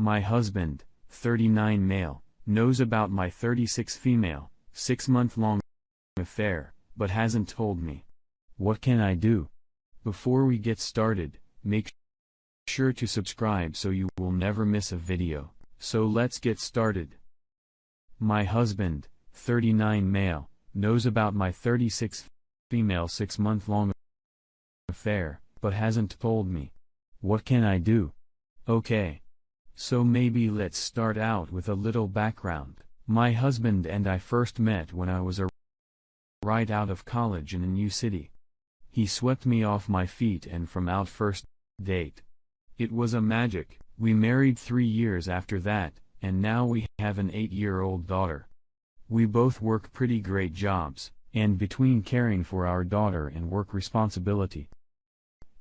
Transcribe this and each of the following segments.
My husband, 39 male, knows about my 36 female, 6-month-long affair, but hasn't told me. What can I do? Before we get started, make sure to subscribe so you will never miss a video. So let's get started. My husband, 39 male, knows about my 36 female 6-month-long affair, but hasn't told me. What can I do? Okay. So maybe let's start out with a little background. My husband and I first met when I was right out of college in a new city. He swept me off my feet and from our first date. It was a magic. We married 3 years after that, and now we have an 8-year-old daughter. We both work pretty great jobs, and between caring for our daughter and work responsibility,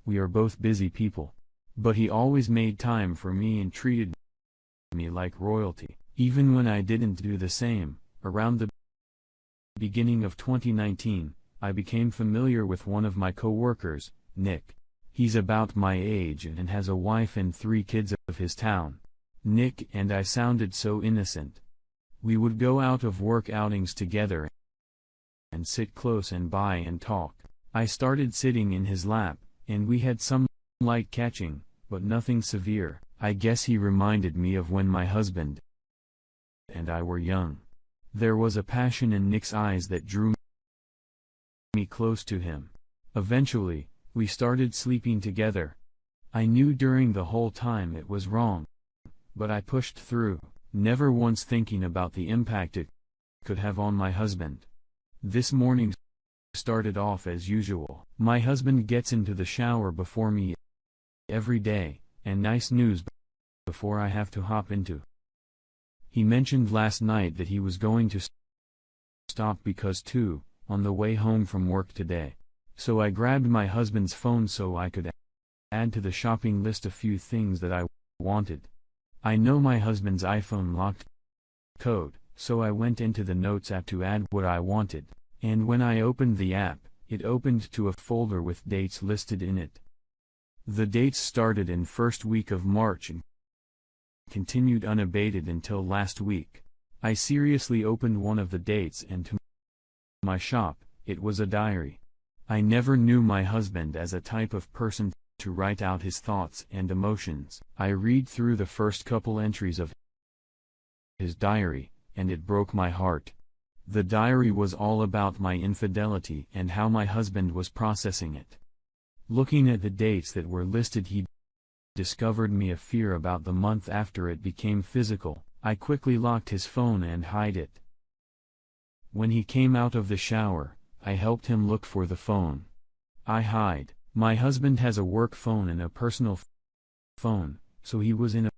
we are both busy people. But he always made time for me and treated me like royalty, even when I didn't do the same. Around the beginning of 2019, I became familiar with one of my co-workers, Nick. He's about my age and has a wife and 3 kids of his town. Nick and I sounded so innocent. We would go out of work outings together and sit close and by and talk. I started sitting in his lap, and we had some light catching, but nothing severe. I guess he reminded me of when my husband and I were young. There was a passion in Nick's eyes that drew me close to him. Eventually, we started sleeping together. I knew during the whole time it was wrong, but I pushed through, never once thinking about the impact it could have on my husband. This morning started off as usual. My husband gets into the shower before me every day, and nice news before I have to hop into. He mentioned last night that he was going to stop because on the way home from work today. So I grabbed my husband's phone so I could add to the shopping list a few things that I wanted. I know my husband's iPhone locked code, so I went into the Notes app to add what I wanted, and when I opened the app, it opened to a folder with dates listed in it. The dates started in first week of March and continued unabated until last week. I seriously opened one of the dates, and to my shock, it was a diary. I never knew my husband as a type of person to write out his thoughts and emotions. I read through the first couple entries of his diary, and it broke my heart. The diary was all about my infidelity and how my husband was processing it. Looking at the dates that were listed, he discovered me a fear about the month after it became physical. I quickly locked his phone and hid it. When he came out of the shower, I helped him look for the phone. I hide. My husband has a work phone and a personal phone, so he was in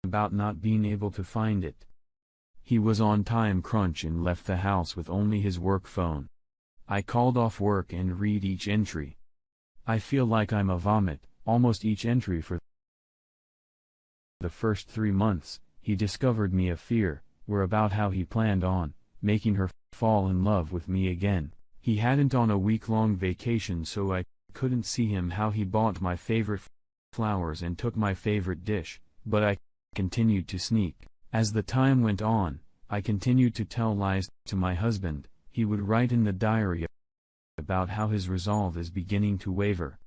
about not being able to find it. He was on time crunch and left the house with only his work phone. I called off work and read each entry. I feel like I'm a vomit. Almost each entry for the first 3 months, he discovered me a fear, were about how he planned on making her fall in love with me again. He hadn't on a week-long vacation, so I couldn't see him how he bought my favorite flowers and took my favorite dish, but I continued to sneak. As the time went on, I continued to tell lies to my husband. He would write in the diary about how his resolve is beginning to waver,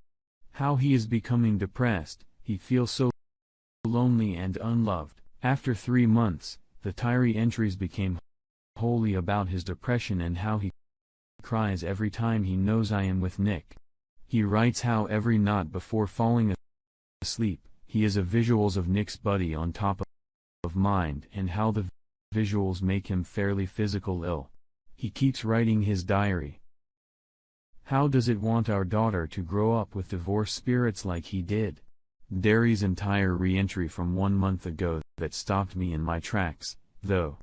how he is becoming depressed, he feels so lonely and unloved. After 3 months, the diary entries became wholly about his depression and how he cries every time he knows I am with Nick. He writes how every night before falling asleep, he is a visuals of Nick's body on top of mind, and how the visuals make him fairly physical ill. He keeps writing his diary. How does it want our daughter to grow up with divorce spirits like he did? Diary's entire re-entry from 1 month ago that stopped me in my tracks, though.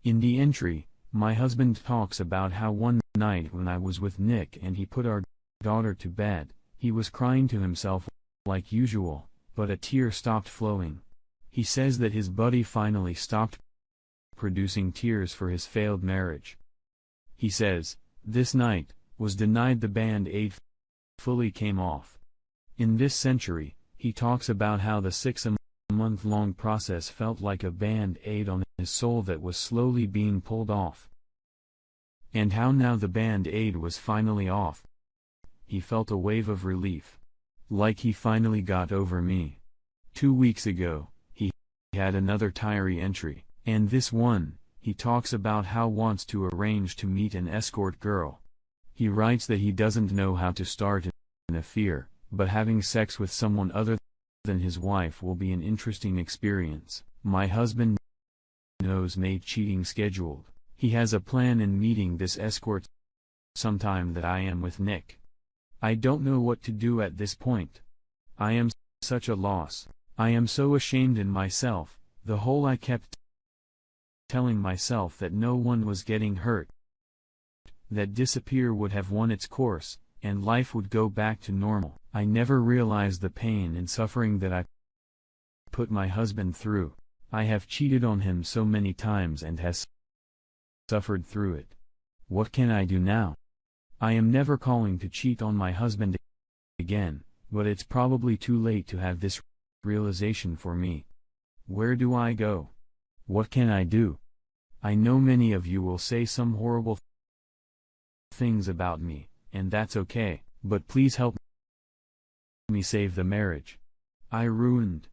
In the entry, my husband talks about how one night when I was with Nick and he put our daughter to bed, he was crying to himself like usual, but a tear stopped flowing. He says that his buddy finally stopped producing tears for his failed marriage. He says, this night, was denied the band-aid fully came off. In this century, he talks about how the 6 month-long process felt like a band-aid on his soul that was slowly being pulled off. And how now the band-aid was finally off. He felt a wave of relief. Like he finally got over me. 2 weeks ago, he had another diary entry, and this one, he talks about how wants to arrange to meet an escort girl. He writes that he doesn't know how to start an affair, but having sex with someone other than his wife will be an interesting experience. My husband knows May cheating scheduled. He has a plan in meeting this escort sometime that I am with Nick. I don't know what to do at this point. I am such a loss. I am so ashamed in myself. The whole I kept telling myself that no one was getting hurt. That disappear would have run its course, and life would go back to normal. I never realized the pain and suffering that I put my husband through. I have cheated on him so many times and has suffered through it. What can I do now? I am never calling to cheat on my husband again, but it's probably too late to have this realization for me. Where do I go? What can I do? I know many of you will say some horrible things about me, and that's okay, but please help me save the marriage. I ruined